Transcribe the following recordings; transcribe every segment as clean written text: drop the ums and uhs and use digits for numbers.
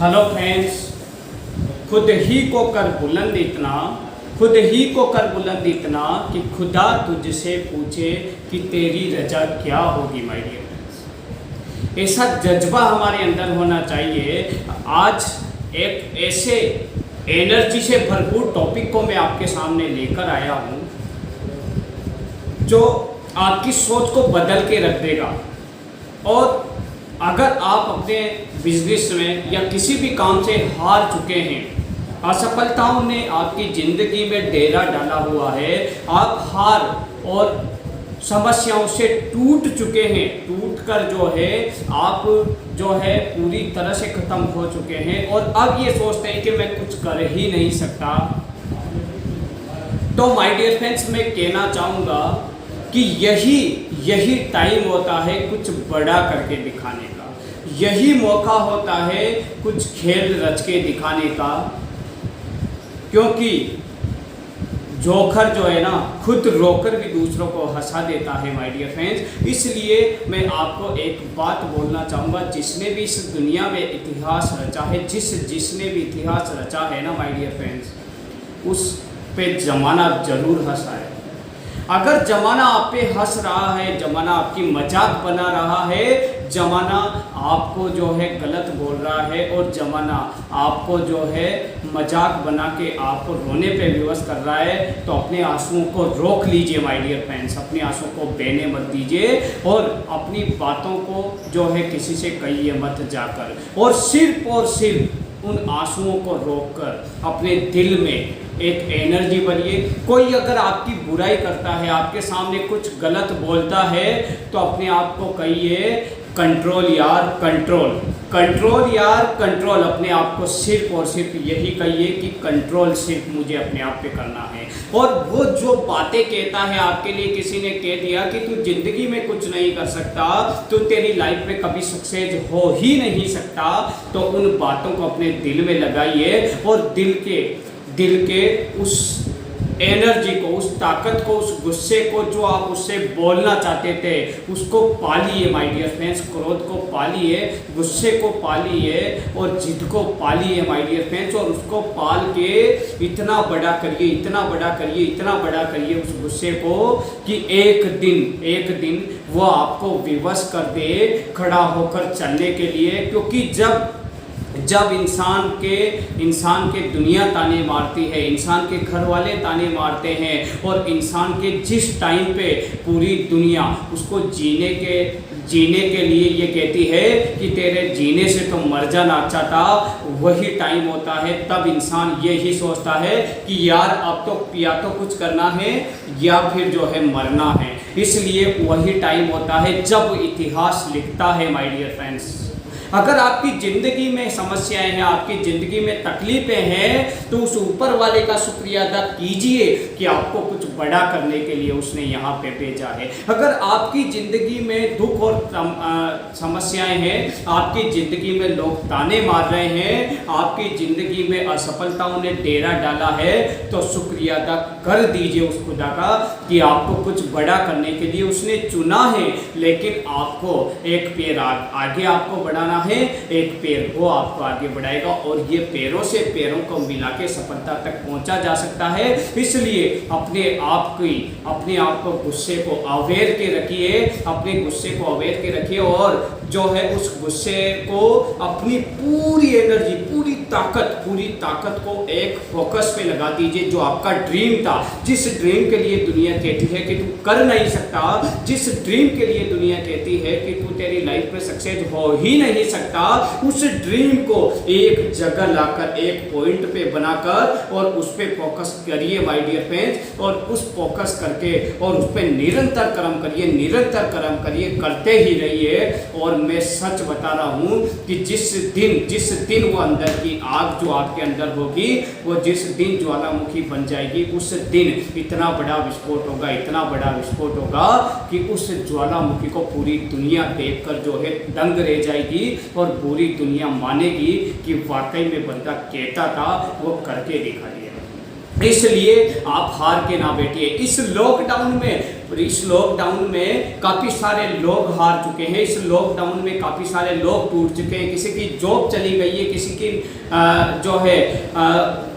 Hello friends, खुद ही को कर बुलंद इतना, खुद ही को कर बुलंद इतना कि खुदा तुझसे पूछे कि तेरी रजा क्या होगी। माय डियर फ्रेंड्स, ऐसा जज्बा हमारे अंदर होना चाहिए। आज एक ऐसे एनर्जी से भरपूर टॉपिक को मैं आपके सामने लेकर आया हूँ जो आपकी सोच को बदल के रख देगा। और अगर आप अपने बिजनेस में या किसी भी काम से हार चुके हैं, असफलताओं ने आपकी ज़िंदगी में डेरा डाला हुआ है, आप हार और समस्याओं से टूट चुके हैं, टूट कर जो है आप जो है पूरी तरह से ख़त्म हो चुके हैं और अब ये सोचते हैं कि मैं कुछ कर ही नहीं सकता, तो माय डियर फ्रेंड्स मैं कहना चाहूँगा कि यही टाइम होता है कुछ बड़ा करके दिखाने का, यही मौका होता है कुछ खेल रच के दिखाने का। क्योंकि जोकर जो है ना, खुद रोकर भी दूसरों को हंसा देता है माय डियर फ्रेंड्स। इसलिए मैं आपको एक बात बोलना चाहूँगा, जिसने भी इस दुनिया में इतिहास रचा है, जिसने भी इतिहास रचा है ना माय डियर फ्रेंड्स, उस पे ज़माना ज़रूर हंसा है। अगर ज़माना आप पे हंस रहा है, ज़माना आपकी मजाक बना रहा है, ज़माना आपको जो है गलत बोल रहा है और ज़माना आपको जो है मजाक बना के आपको रोने पे विवश कर रहा है, तो अपने आंसुओं को रोक लीजिए माय डियर फ्रेंड्स। अपने आंसुओं को बहने मत दीजिए और अपनी बातों को जो है किसी से कहिए मत जाकर, और सिर्फ उन आंसुओं को रोककर अपने दिल में एक एनर्जी भरिए। कोई अगर आपकी बुराई करता है, आपके सामने कुछ गलत बोलता है, तो अपने आप को कहिए कंट्रोल यार कंट्रोल, कंट्रोल यार कंट्रोल। अपने आप को सिर्फ और सिर्फ यही कहिए कि कंट्रोल सिर्फ मुझे अपने आप पे करना है। और वो जो बातें कहता है, आपके लिए किसी ने कह दिया कि तू जिंदगी में कुछ नहीं कर सकता, तू तेरी लाइफ में कभी सक्सेस हो ही नहीं सकता, तो उन बातों को अपने दिल में लगाइए और दिल के उस एनर्जी को, उस ताकत को, उस गुस्से को जो आप उससे बोलना चाहते थे, उसको पालिए माय डियर फ्रेंड्स। क्रोध को पालिए, गुस्से को पालिए और जिद को पालिए माय डियर फ्रेंड्स। और उसको पाल के इतना बड़ा करिए, इतना बड़ा करिए, इतना बड़ा करिए उस गुस्से को कि एक दिन वो आपको विवश कर दे खड़ा होकर चलने के लिए। क्योंकि जब इंसान के दुनिया ताने मारती है, इंसान के घर वाले ताने मारते हैं, और इंसान के जिस टाइम पे पूरी दुनिया उसको जीने के लिए ये कहती है कि तेरे जीने से तो मर जाना अच्छा था, वही टाइम होता है तब इंसान यही सोचता है कि यार अब तो या तो कुछ करना है या फिर जो है मरना है। इसलिए वही टाइम होता है जब इतिहास लिखता है माय डियर फ्रेंड्स। अगर आपकी ज़िंदगी में समस्याएं हैं, आपकी ज़िंदगी में तकलीफ़ें हैं, तो उस ऊपर वाले का शुक्रिया अदा कीजिए कि आपको कुछ बड़ा करने के लिए उसने यहाँ पे भेजा है। अगर आपकी ज़िंदगी में दुख और समस्याएं हैं, आपकी ज़िंदगी में लोग ताने मार रहे हैं, आपकी ज़िंदगी में असफलताओं ने डेरा डाला है, तो शुक्रिया अदा कर दीजिए उस खुदा का कि आपको कुछ बड़ा करने के लिए उसने चुना है। लेकिन आपको एक पैर आगे आपको बढ़ाना है, एक पैर वो आपको आगे बढ़ाएगा, और ये पैरों को मिला के सफलता तक पहुंचा जा सकता है। इसलिए अपने आप को गुस्से को अवेयर के रखिए, अपने गुस्से को अवेयर के रखिए, और जो है उस गुस्से को अपनी पूरी एनर्जी, पूरी ताकत को एक फोकस पे लगा दीजिए। जो आपका ड्रीम था, जिस ड्रीम के लिए दुनिया कहती है कि तू कर नहीं सकता, जिस ड्रीम के लिए दुनिया कहती है कि तू तेरी लाइफ में सक्सेस हो ही नहीं सकता, उस ड्रीम को एक जगह लाकर, एक पॉइंट पे बनाकर और उस पे फोकस करिए माय डियर फ्रेंड्स। और उस फोकस करके और उस पे निरंतर कर्म करिए, करते ही रहिए। और मैं सच बता रहा हूँ कि जिस दिन वो अंदर की आग जो आपके अंदर होगी, वो जिस दिन ज्वालामुखी बन जाएगी, उस दिन इतना बड़ा विस्फोट होगा कि उस ज्वालामुखी को पूरी दुनिया देखकर जो है दंग रह जाएगी, और पूरी दुनिया मानेगी कि वाकई में बंदा कहता था, वो करके दिखा दिया। इसलिए आप हार के ना बैठिए। इस लॉकडाउन में काफ़ी सारे लोग हार चुके हैं, इस लॉकडाउन में काफ़ी सारे लोग टूट चुके हैं, किसी की जॉब चली गई है, किसी की जो है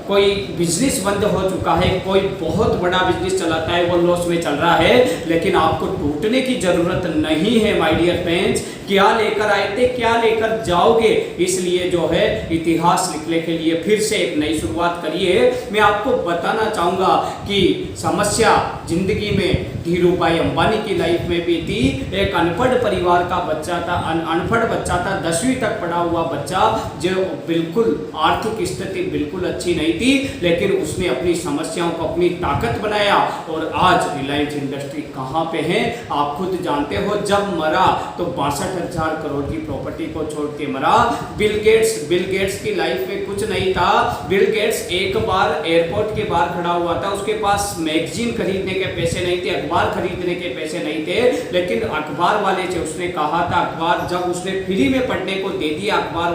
कोई बिजनेस बंद हो चुका है, कोई बहुत बड़ा बिजनेस चलाता है वो लॉस में चल रहा है। लेकिन आपको टूटने की ज़रूरत नहीं है माय डियर फ्रेंड्स। क्या लेकर आए थे, क्या लेकर जाओगे, इसलिए जो है इतिहास लिखने के लिए फिर से एक नई शुरुआत करिए। मैं आपको बताना चाहूँगा कि समस्या जिंदगी में धीरू भाई अंबानी की लाइफ में भी थी। एक अनपढ़ परिवार का बच्चा था, अनपढ़ बच्चा था, 10वीं तक पढ़ा हुआ बच्चा, जो बिल्कुल आर्थिक स्थिति बिल्कुल अच्छी नहीं थी, लेकिन उसने अपनी समस्याओं को अपनी ताकत बनाया और आज रिलायंस इंडस्ट्री कहाँ पे है आप खुद जानते हो। जब मरा तो 62,000 करोड़ की प्रॉपर्टी को छोड़ के मरा। बिल गेट्स की लाइफ में कुछ नहीं था। बिल गेट्स एक बार एयरपोर्ट के बाहर खड़ा हुआ था, उसके पास मैगजीन खरीदने के पैसे नहीं थे, अखबार खरीदने के पैसे नहीं थे, लेकिन अखबार वाले से उसने कहा था, अखबार जब उसने फ्री में पढ़ने को दे दिया, अखबार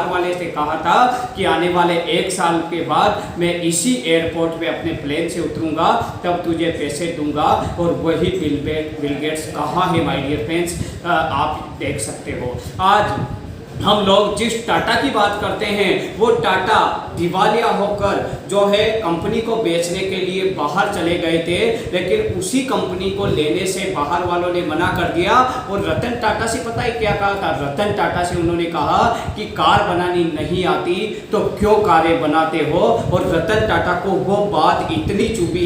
वाले से कहा था कि आने वाले 1 साल के बाद मैं इसी एयरपोर्ट पे अपने प्लेन से उतरूंगा, तब तुझे पैसे दूंगा। और वही बिल गेट्स कहाँ है माय डियर फ्रेंड्स, आप देख सकते हो। आज हम लोग जिस टाटा की बात करते हैं वो टाटा दिवालिया होकर जो है कंपनी को बेचने के लिए बाहर चले गए थे, लेकिन उसी कंपनी को लेने से बाहर वालों ने मना कर दिया। और रतन टाटा से पता है क्या कहा था? रतन टाटा से उन्होंने कहा कि कार बनानी नहीं आती तो क्यों कारें बनाते हो। और रतन टाटा को वो बात इतनी चुभी,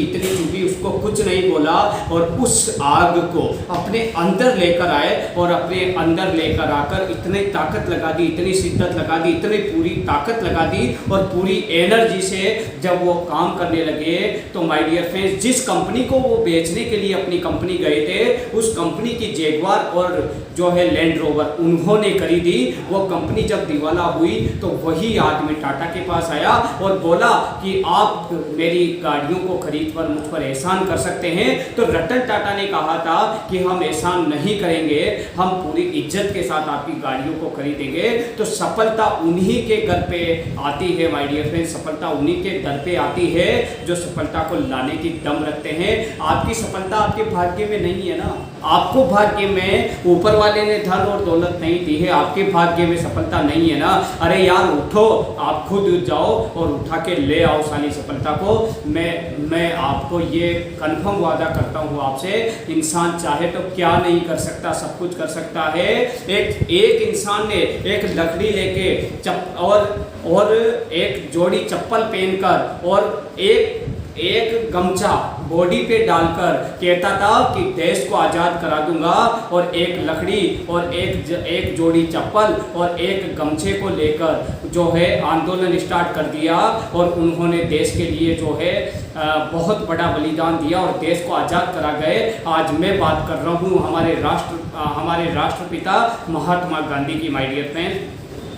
उसको कुछ नहीं बोला और उस आग को अपने अंदर लेकर आए और अपने अंदर लेकर आकर इतनी ताकत लगा दी, इतनी शिद्दत लगा दी, इतनी पूरी ताकत लगा दी और पूरी एनर्जी से जब वो काम करने लगे तो माय डियर फ्रेंड्स, जिस कंपनी को वो बेचने के लिए अपनी कंपनी गए थे, उस कंपनी की जैगुआर और जो है लैंड रोवर उन्होंने खरीदी। वो कंपनी जब दिवाला हुई तो वही आदमी टाटा के पास आया और बोला कि आप मेरी गाड़ियों को खरीद कर मुझ पर एहसान कर सकते हैं। तो रतन टाटा ने कहा था कि हम एहसान नहीं करेंगे, हम पूरी इज्जत के साथ आपकी गाड़ियों को खरीदेंगे। तो सफलता उन्हीं के घर पे आती है माय डियर फ्रेंड्स, सफलता उन्हीं के दर पे आती है जो सफलता को लाने की दम रखते हैं। आपकी सफलता आपके भाग्य में नहीं है ना, आपको भाग्य में ऊपर वाले ने धन और दौलत नहीं दी है, आपके भाग्य में सफलता नहीं है ना। अरे यार उठो, आप खुद जाओ और उठा के ले आओ सारी सफलता को। मैं आपको ये कन्फर्म वादा करता हूँ आपसे, इंसान चाहे तो क्या नहीं कर सकता, सब कुछ कर सकता है। एक इंसान ने एक लकड़ी लेके और एक जोड़ी चप्पल पहनकर और एक गमछा बॉडी पे डालकर कहता था कि देश को आज़ाद करा दूंगा, और एक लकड़ी और एक जोड़ी चप्पल और एक गमछे को लेकर जो है आंदोलन स्टार्ट कर दिया और उन्होंने देश के लिए जो है बहुत बड़ा बलिदान दिया और देश को आज़ाद करा गए। आज मैं बात कर रहा हूँ हमारे राष्ट्रपिता महात्मा गांधी की माय डियर फ्रेंड।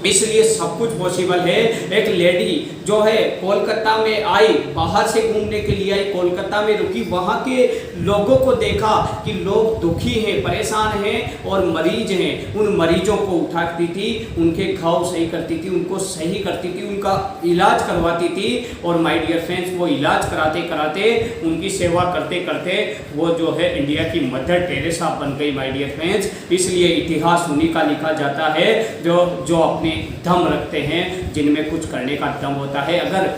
इसलिए सब कुछ पॉसिबल है। एक लेडी जो है कोलकाता में आई, बाहर से घूमने के लिए आई, कोलकाता में रुकी, वहाँ के लोगों को देखा कि लोग दुखी हैं, परेशान हैं और मरीज हैं। उन मरीजों को उठाती थी, उनके घाव सही करती थी, उनको सही करती थी, उनका इलाज करवाती थी। और माय डियर फ्रेंड्स, वो इलाज कराते कराते, उनकी सेवा करते करते वो जो है इंडिया की मदर टेरेसा बन गई माय डियर फ्रेंड्स। इसलिए इतिहास उन्हीं का लिखा जाता है जो अपने दम रखते हैं, जिनमें कुछ करने का दम होता है। अगर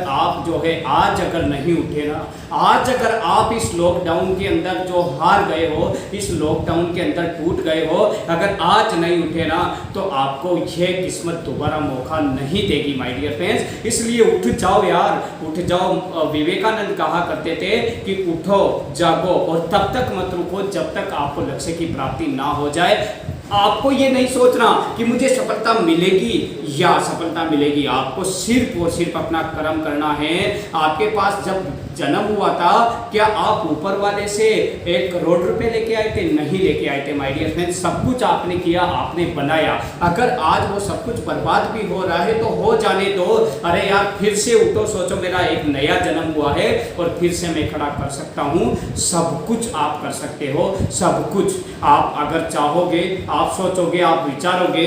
आप जो है आज अगर नहीं उठे ना, आज अगर आप इस लॉकडाउन के अंदर जो हार गए हो, इस लॉकडाउन के अंदर टूट गए हो, अगर आज नहीं उठे ना तो आपको यह किस्मत दोबारा मौका नहीं देगी माय डियर फ्रेंड्स। इसलिए उठ जाओ यार, उठ जाओ। विवेकानंद कहा करते थे कि उठो जागो और तब तक मत रुको जब तक आपको लक्ष्य की प्राप्ति ना हो जाए। आपको ये नहीं सोचना कि मुझे सफलता मिलेगी या सफलता मिलेगी, आपको सिर्फ और सिर्फ अपना कर्म करना है। आपके पास जब जन्म हुआ था, क्या आप ऊपर वाले से 1 करोड़ रुपए लेके आए थे? नहीं लेके आए थे माय डियर फ्रेंड्स। सब कुछ आपने किया, आपने बनाया। अगर आज वो सब कुछ बर्बाद भी हो रहा है तो हो जाने दो। अरे यार फिर से उठो, सोचो मेरा एक नया जन्म हुआ है और फिर से मैं खड़ा कर सकता हूँ। सब कुछ आप कर सकते हो, सब कुछ आप अगर चाहोगे, आप सोचोगे, आप विचारोगे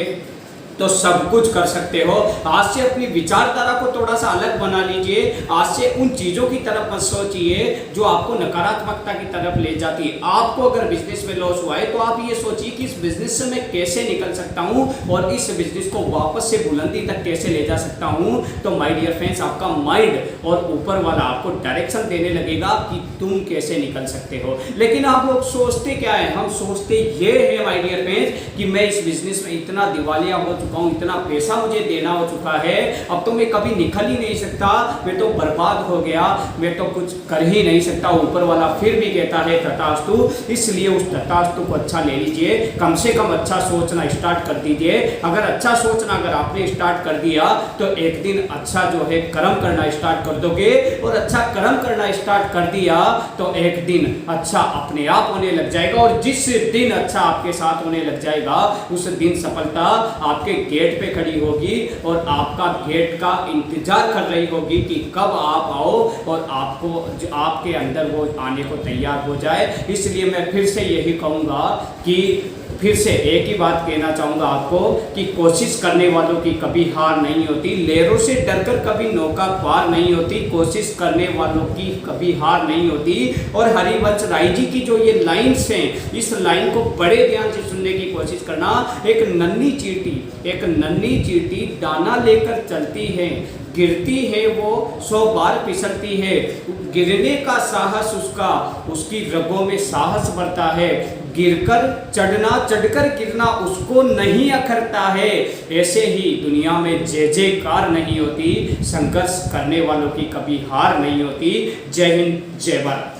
तो सब कुछ कर सकते हो। आज से अपनी विचारधारा को थोड़ा सा अलग बना लीजिए। आज से उन चीजों की तरफ मत सोचिए जो आपको नकारात्मकता की तरफ ले जाती है। आपको अगर बिजनेस में लॉस हुआ है तो आप ये सोचिए कि इस बिजनेस से मैं कैसे निकल सकता हूं और इस बिजनेस को वापस से बुलंदी तक कैसे ले जा सकता हूं। तो माय डियर फ्रेंड्स, आपका माइंड और ऊपर वाला आपको डायरेक्शन देने लगेगा कि तुम कैसे निकल सकते हो। लेकिन आप लोग सोचते क्या है? हम सोचते ये है माय डियर फ्रेंड्स कि मैं इस बिजनेस में इतना दिवालिया हो चुका हूं, इतना पैसा मुझे देना हो चुका है, अब तो मैं कभी निकल ही नहीं सकता, मैं तो बर्बाद हो गया, मैं तो कुछ कर ही नहीं सकता। ऊपर वाला फिर भी कहता है तथास्तु। इसलिए उस तथास्तु को अच्छा ले लीजिए, कम से कम अच्छा सोचना स्टार्ट कर दीजिए। अगर अच्छा सोचना अगर आपने स्टार्ट कर दिया तो एक दिन अच्छा जो है कर्म करना स्टार्ट कर दोगे, और अच्छा कर्म करना स्टार्ट कर दिया तो एक दिन अच्छा अपने आप होने लग जाएगा। और जिस दिन अच्छा आपके साथ होने लग जाएगा उस दिन सफलता आपके गेट पे खड़ी होगी और आपका गेट का इंतजार कर रही होगी कि कब आप आओ और आपको आपके अंदर वो आने को तैयार हो जाए। इसलिए मैं फिर से यही कहूँगा कि फिर से एक ही बात कहना चाहूँगा आपको कि कोशिश करने वालों की कभी हार नहीं होती, लहरों से डरकर कभी नौका पार नहीं होती, कोशिश करने वालों की कभी हार नहीं होती। और हरिवंश राय जी की जो ये लाइन्स हैं, इस लाइन को बड़े ध्यान से सुनने की कोशिश करना। एक नन्ही चींटी दाना लेकर चलती है, गिरती है वो 100 बार फिसलती है, गिरने का साहस उसकी रगों में साहस बढ़ता है, गिरकर चढ़ना चढ़कर गिरना उसको नहीं अखरता है। ऐसे ही दुनिया में जय जयकार नहीं होती, संघर्ष करने वालों की कभी हार नहीं होती। जय हिंद, जय भारत।